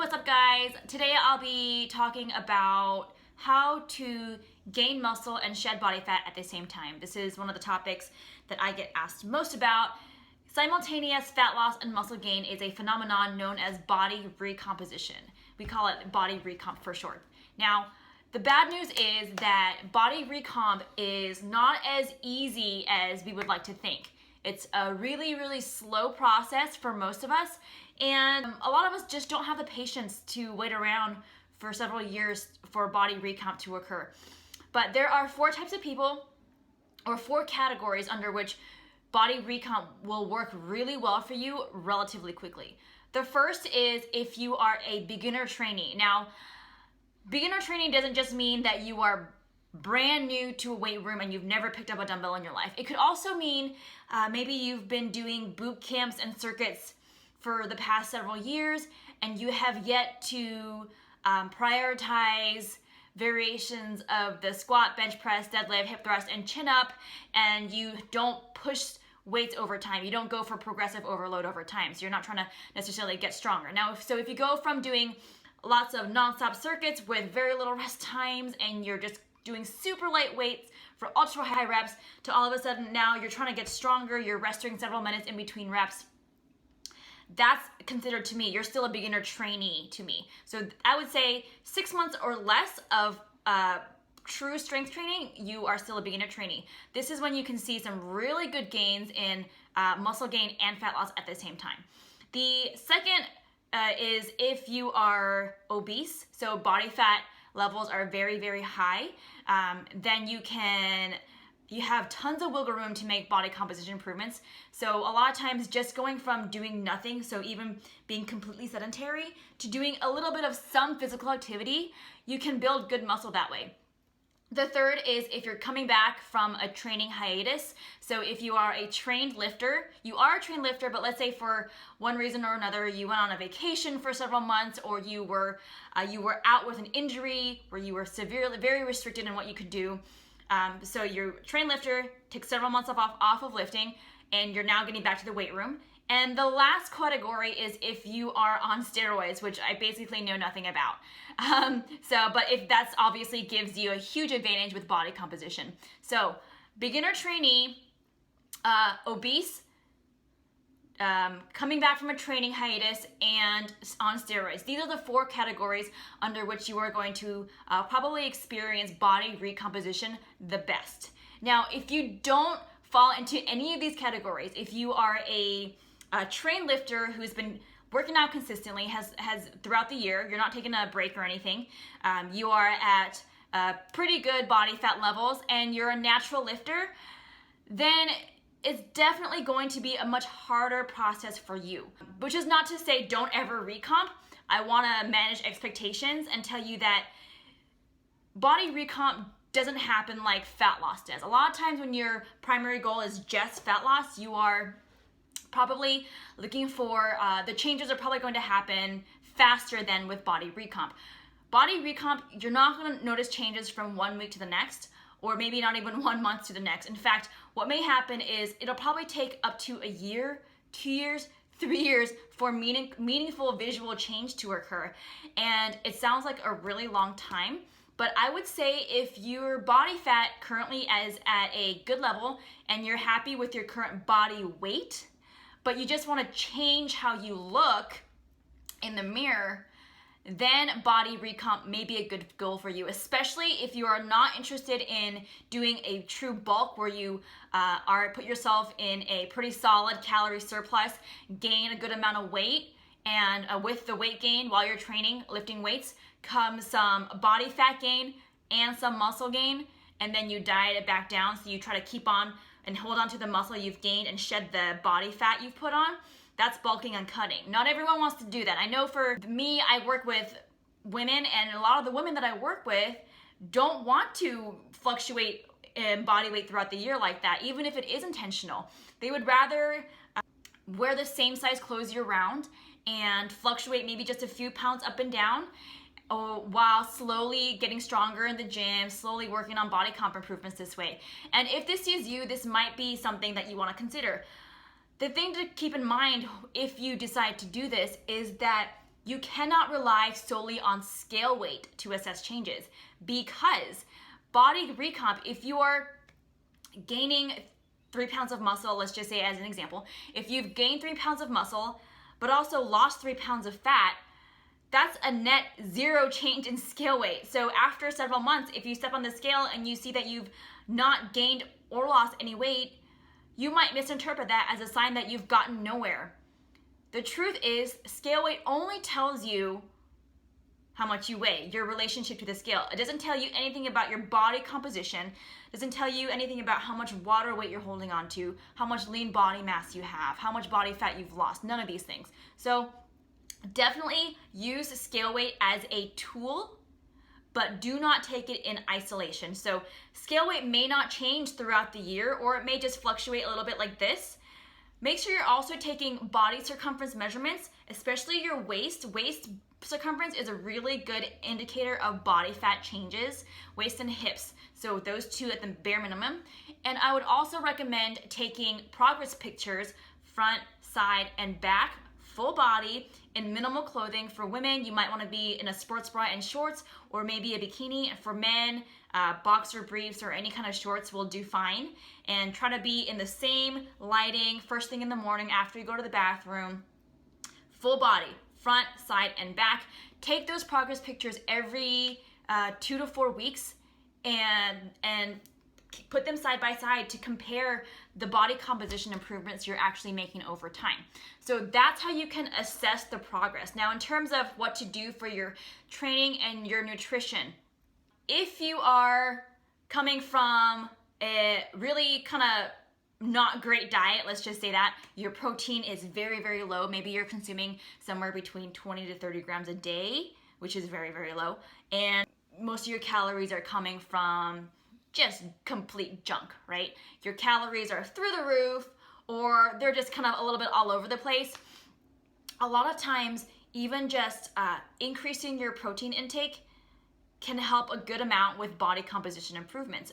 what's up guys? Today I'll be talking about how to gain muscle and shed body fat at the same time. This is one of the topics that I get asked most about. Simultaneous fat loss and muscle gain is a phenomenon known as body recomposition. We call it body recomp for short. Now, the bad news is that body recomp is not as easy as we would like to think. It's a really slow process for most of us, and a lot of us just don't have the patience to wait around for several years for body recomp to occur. But there are 4 types of people, or 4 categories under which body recomp will work really well for you relatively quickly. The first is if you are a beginner trainee. Now, beginner training doesn't just mean that you are brand new to a weight room and you've never picked up a dumbbell in your life. It could also mean maybe you've been doing boot camps and circuits for the past several years and you have yet to prioritize variations of the squat, bench press, deadlift, hip thrust, and chin up, and you don't push weights over time. You don't go for progressive overload over time. So you're not trying to necessarily get stronger. Now, if you go from doing lots of nonstop circuits with very little rest times and you're just doing super light weights for ultra high reps to all of a sudden now you're trying to get stronger, you're resting several minutes in between reps, that's considered to me, you're still a beginner trainee to me. So I would say 6 months or less of true strength training, you are still a beginner trainee. This is when you can see some really good gains in muscle gain and fat loss at the same time. The second is if you are obese, so body fat levels are very high, then you have tons of wiggle room to make body composition improvements. So a lot of times just going from doing nothing, so even being completely sedentary, to doing a little bit of some physical activity, you can build good muscle that way. The third is if you're coming back from a training hiatus. So if you are a trained lifter, but let's say for one reason or another, you went on a vacation for several months, or you were out with an injury, where you were very restricted in what you could do. So you're a trained lifter, take several months off of lifting, and you're now getting back to the weight room. And the last category is if you are on steroids, which I basically know nothing about. But if that's obviously gives you a huge advantage with body composition. So beginner trainee, obese, coming back from a training hiatus, and on steroids. These are the 4 categories under which you are going to probably experience body recomposition the best. Now, if you don't fall into any of these categories, if you are a trained lifter who's been working out consistently, has throughout the year, you're not taking a break or anything, you are at pretty good body fat levels, and you're a natural lifter, then it's definitely going to be a much harder process for you. Which is not to say don't ever recomp. I want to manage expectations and tell you that body recomp doesn't happen like fat loss does. A lot of times when your primary goal is just fat loss, you are probably looking for, the changes are probably going to happen faster than with body recomp. Body recomp, you're not going to notice changes from one week to the next, or maybe not even 1 month to the next. In fact, what may happen is it'll probably take up to a year, 2 years, 3 years for meaningful visual change to occur. And it sounds like a really long time, but I would say if your body fat currently is at a good level and you're happy with your current body weight, but you just want to change how you look in the mirror, then body recomp may be a good goal for you, especially if you are not interested in doing a true bulk where you put yourself in a pretty solid calorie surplus, gain a good amount of weight, and with the weight gain while you're training, lifting weights, comes some body fat gain and some muscle gain, and then you diet it back down, so you try to keep on and hold on to the muscle you've gained and shed the body fat you've put on. That's bulking and cutting. Not everyone wants to do that. I know for me, I work with women, and a lot of the women that I work with don't want to fluctuate in body weight throughout the year like that, even if it is intentional. They would rather wear the same size clothes year round and fluctuate maybe just a few pounds up and down, while slowly getting stronger in the gym, slowly working on body comp improvements this way. And if this is you, this might be something that you want to consider. The thing to keep in mind if you decide to do this is that You cannot rely solely on scale weight to assess changes, because body recomp, if you are gaining 3 pounds of muscle, let's just say as an example, if you've gained 3 pounds of muscle, but also lost 3 pounds of fat, that's a net 0 change in scale weight. So after several months, if you step on the scale and you see that you've not gained or lost any weight, you might misinterpret that as a sign that you've gotten nowhere. The truth is, scale weight only tells you how much you weigh, your relationship to the scale. It doesn't tell you anything about your body composition. It doesn't tell you anything about how much water weight you're holding on to, how much lean body mass you have, how much body fat you've lost, none of these things. So definitely use scale weight as a tool, but do not take it in isolation. So scale weight may not change throughout the year, or it may just fluctuate a little bit like this. Make sure you're also taking body circumference measurements, especially your waist. Waist circumference is a really good indicator of body fat changes, waist and hips. So those two at the bare minimum. And I would also recommend taking progress pictures, front, side, and back, full body, in minimal clothing. For women, you might want to be in a sports bra and shorts, or maybe a bikini. And for men, boxer briefs or any kind of shorts will do fine. And try to be in the same lighting first thing in the morning after you go to the bathroom. Full body, front, side, and back. Take those progress pictures every 2 to 4 weeks and put them side by side to compare the body composition improvements you're actually making over time. So that's how you can assess the progress. Now, in terms of what to do for your training and your nutrition, if you are coming from a really kind of not great diet, let's just say that, your protein is very, very low. Maybe you're consuming somewhere between 20 to 30 grams a day, which is very, very low. And most of your calories are coming from just complete junk, right? Your calories are through the roof, or they're just kind of a little bit all over the place. A lot of times, even just increasing your protein intake can help a good amount with body composition improvements.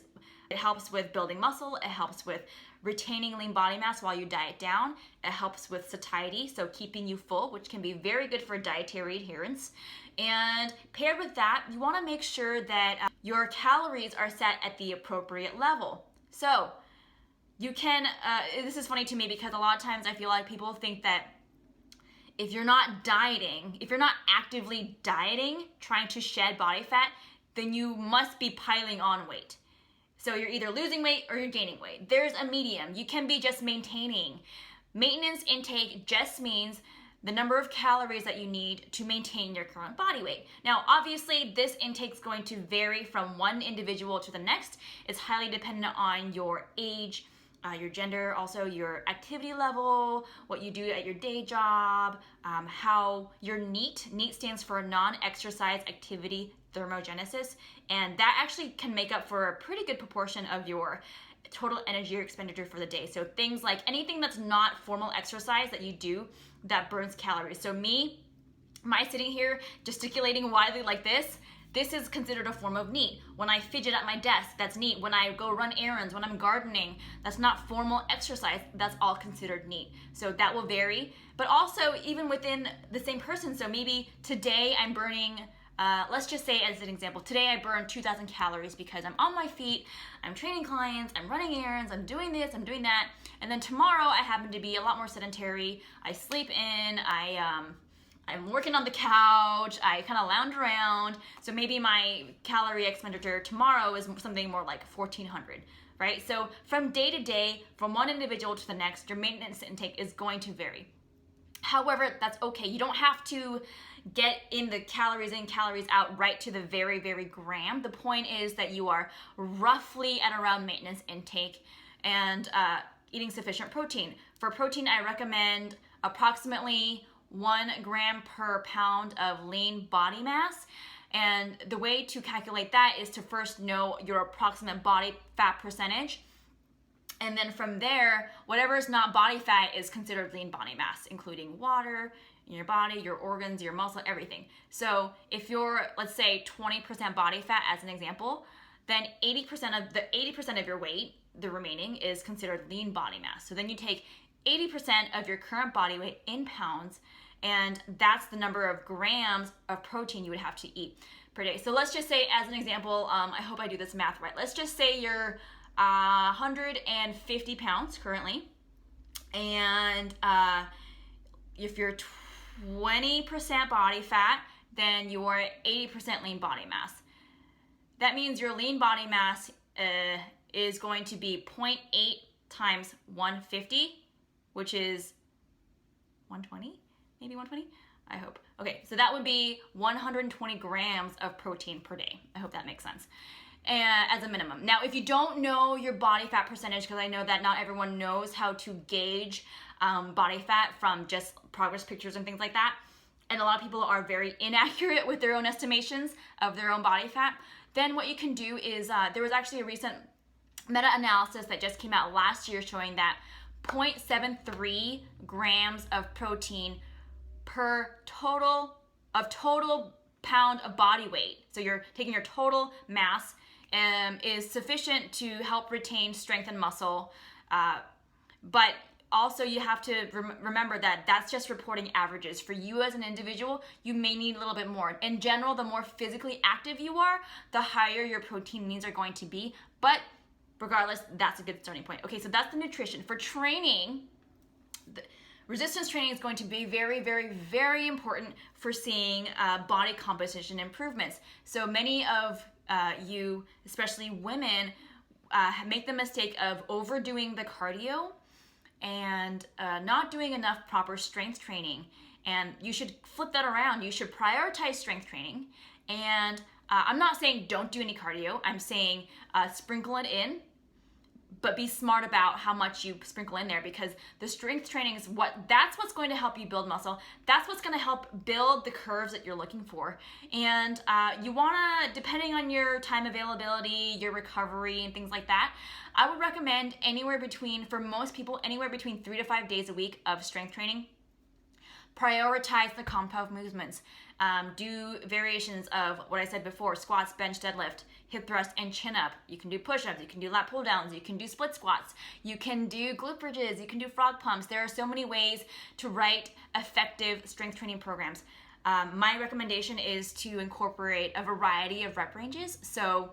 It helps with building muscle. It helps with retaining lean body mass while you diet down. It helps with satiety, so keeping you full, which can be very good for dietary adherence. And paired with that, you want to make sure that your calories are set at the appropriate level. So you can, this is funny to me because a lot of times I feel like people think that if you're not dieting, if you're not actively dieting, trying to shed body fat, then you must be piling on weight. So you're either losing weight or you're gaining weight. There's a medium. You can be just maintaining. Maintenance intake just means the number of calories that you need to maintain your current body weight. Now, obviously, this intake is going to vary from one individual to the next. It's highly dependent on your age, your gender, also your activity level, what you do at your day job, how your NEAT stands for non-exercise activity thermogenesis, and that actually can make up for a pretty good proportion of your total energy expenditure for the day. So things like anything that's not formal exercise that you do that burns calories. So my sitting here gesticulating widely like this is considered a form of NEAT. When I fidget at my desk, that's NEAT. When I go run errands, when I'm gardening, that's not formal exercise. That's all considered NEAT. So that will vary. But also even within the same person, so maybe today I'm burning, let's just say as an example, today I burn 2,000 calories because I'm on my feet, I'm training clients, I'm running errands, I'm doing this, I'm doing that. And then tomorrow I happen to be a lot more sedentary. I sleep in, I'm working on the couch, I kind of lounge around. So maybe my calorie expenditure tomorrow is something more like 1,400, right? So from day to day, from one individual to the next, your maintenance intake is going to vary. However, that's okay. You don't have to get in the calories in, calories out right to the very, very gram. The point is that you are roughly at around maintenance intake and eating sufficient protein. For protein, I recommend approximately 1 gram per pound of lean body mass. And the way to calculate that is to first know your approximate body fat percentage. And then from there, whatever is not body fat is considered lean body mass, including water in your body, your organs, your muscle, everything. So if you're, let's say, 20% body fat as an example, then 80% of your weight, the remaining, is considered lean body mass. So then you take 80% of your current body weight in pounds and that's the number of grams of protein you would have to eat per day. So let's just say, as an example, I hope I do this math right. Let's just say you're 150 pounds currently, and if you're 20% body fat, then you are 80% lean body mass. That means your lean body mass is going to be 0.8 times 150, which is 120, maybe 120, I hope. Okay, so that would be 120 grams of protein per day. I hope that makes sense. As a minimum. Now, if you don't know your body fat percentage, because I know that not everyone knows how to gauge body fat from just progress pictures and things like that, and a lot of people are very inaccurate with their own estimations of their own body fat, then what you can do is, there was actually a recent meta-analysis that just came out last year showing that 0.73 grams of protein per total pound of body weight. So you're taking your total mass is sufficient to help retain strength and muscle. But also you have to remember that that's just reporting averages. For you as an individual, you may need a little bit more. In general, the more physically active you are, the higher your protein needs are going to be. But regardless, that's a good starting point. Okay, so that's the nutrition. For training, resistance training is going to be very, very, very important for seeing body composition improvements. So many of you, especially women, make the mistake of overdoing the cardio and not doing enough proper strength training. And you should flip that around. You should prioritize strength training. And I'm not saying don't do any cardio. I'm saying sprinkle it in, but be smart about how much you sprinkle in there, because the strength training is that's what's going to help you build muscle. That's what's going to help build the curves that you're looking for. And you want to, depending on your time availability, your recovery and things like that, I would recommend for most people, anywhere between 3 to 5 days a week of strength training. Prioritize the compound movements. Do variations of what I said before: squats, bench, deadlift, hip thrust, and chin up. You can do push-ups, you can do lat pull downs, you can do split squats, you can do glute bridges, you can do frog pumps. There are so many ways to write effective strength training programs. My recommendation is to incorporate a variety of rep ranges. So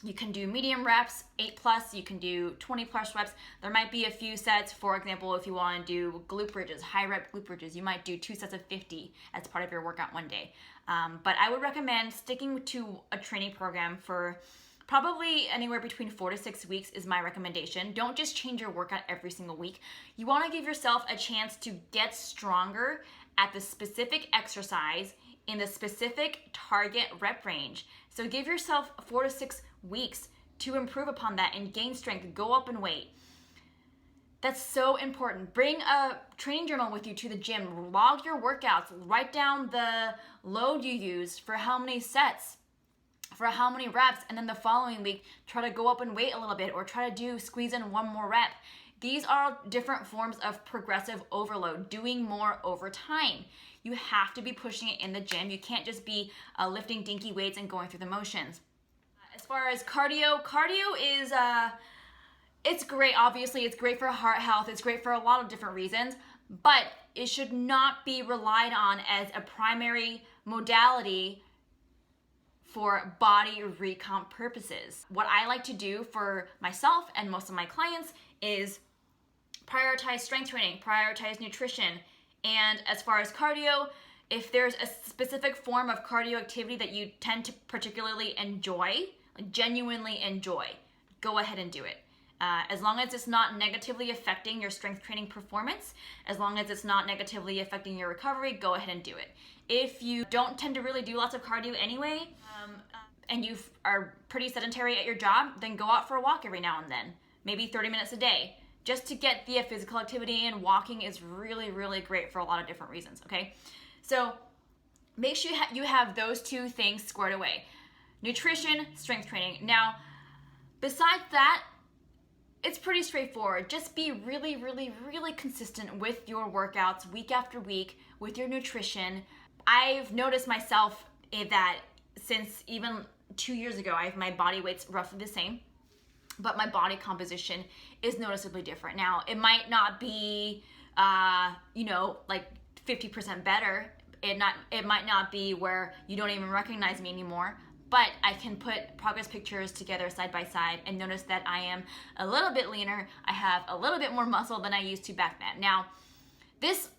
you can do medium reps, 8+, you can do 20+ reps. There might be a few sets. For example, if you want to do glute bridges, high rep glute bridges, you might do 2 sets of 50 as part of your workout one day. But I would recommend sticking to a training program for probably anywhere between 4 to 6 weeks is my recommendation. Don't just change your workout every single week. You want to give yourself a chance to get stronger at the specific exercise in the specific target rep range. So give yourself 4 to 6 weeks to improve upon that and gain strength, go up in weight. That's so important. Bring a training journal with you to the gym. Log your workouts. Write down the load you use for how many sets, for how many reps, and then the following week, try to go up in weight a little bit or try to squeeze in one more rep. These are different forms of progressive overload, doing more over time. You have to be pushing it in the gym. You can't just be lifting dinky weights and going through the motions. As far as cardio is, it's great. Obviously, it's great for heart health. It's great for a lot of different reasons, but it should not be relied on as a primary modality for body recomp purposes. What I like to do for myself and most of my clients is prioritize strength training, prioritize nutrition. And as far as cardio, if there's a specific form of cardio activity that you tend to particularly enjoy, like genuinely enjoy, go ahead and do it. As long as it's not negatively affecting your strength training performance, as long as it's not negatively affecting your recovery, go ahead and do it. If you don't tend to really do lots of cardio anyway, and you are pretty sedentary at your job, then go out for a walk every now and then, maybe 30 minutes a day, just to get the physical activity in. Walking is really, really great for a lot of different reasons, okay? So make sure you have those two things squared away: nutrition, strength training. Now, besides that, it's pretty straightforward. Just be really, really, really consistent with your workouts week after week, with your nutrition. I've noticed myself that since even 2 years ago, my body weight's roughly the same, but my body composition is noticeably different. Now, it might not be, like 50% better. It might not be where you don't even recognize me anymore, but I can put progress pictures together side by side and notice that I am a little bit leaner. I have a little bit more muscle than I used to back then. Now, this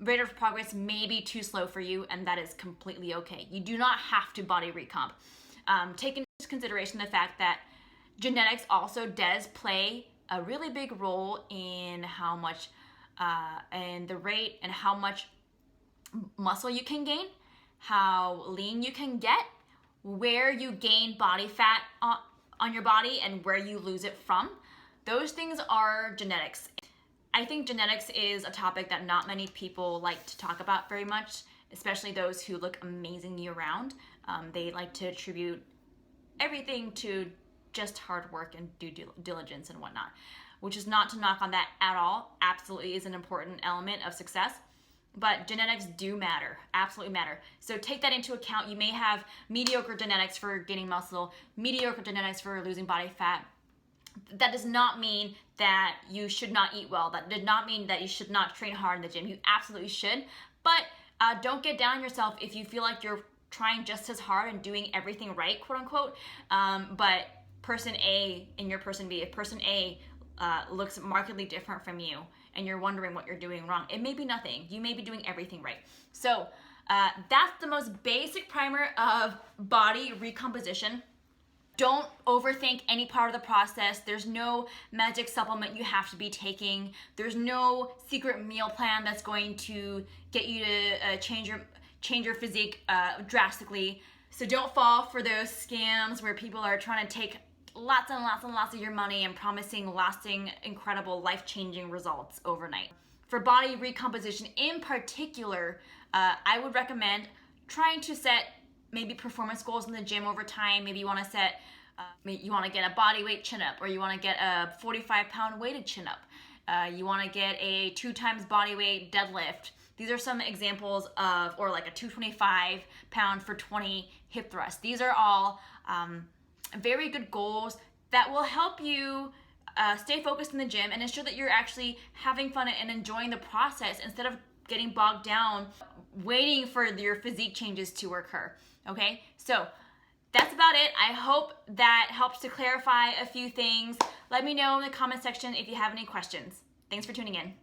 rate of progress may be too slow for you, and that is completely okay. You do not have to body recomp. Take into consideration the fact that genetics also does play a really big role in how much, and the rate and how much muscle you can gain, how lean you can get, where you gain body fat on your body, and where you lose it from. Those things are genetics. I think genetics is a topic that not many people like to talk about very much, especially those who look amazing year-round. They like to attribute everything to just hard work and due diligence and whatnot, which is not to knock on that at all. Absolutely is an important element of success. But genetics do matter, absolutely matter. So take that into account. You may have mediocre genetics for gaining muscle, mediocre genetics for losing body fat. That does not mean that you should not eat well. That did not mean that you should not train hard in the gym. You absolutely should. But don't get down on yourself if you feel like you're trying just as hard and doing everything right, quote unquote. But person A and your person B, if person A looks markedly different from you and you're wondering what you're doing wrong, it may be nothing. You may be doing everything right. So that's the most basic primer of body recomposition. Don't overthink any part of the process. There's no magic supplement you have to be taking. There's no secret meal plan that's going to get you to change your physique drastically. So don't fall for those scams where people are trying to take lots and lots and lots of your money and promising lasting, incredible, life-changing results overnight. For body recomposition in particular, I would recommend trying to set maybe performance goals in the gym over time. Maybe you want to set, you want to get a body weight chin up, or you want to get a 45-pound weighted chin up. You want to get a 2 times body weight deadlift. These are some examples of, or like a 225-pound for 20 hip thrusts. These are all very good goals that will help you stay focused in the gym and ensure that you're actually having fun and enjoying the process instead of getting bogged down waiting for your physique changes to occur. Okay, so that's about it. I hope that helps to clarify a few things. Let me know in the comment section if you have any questions. Thanks for tuning in.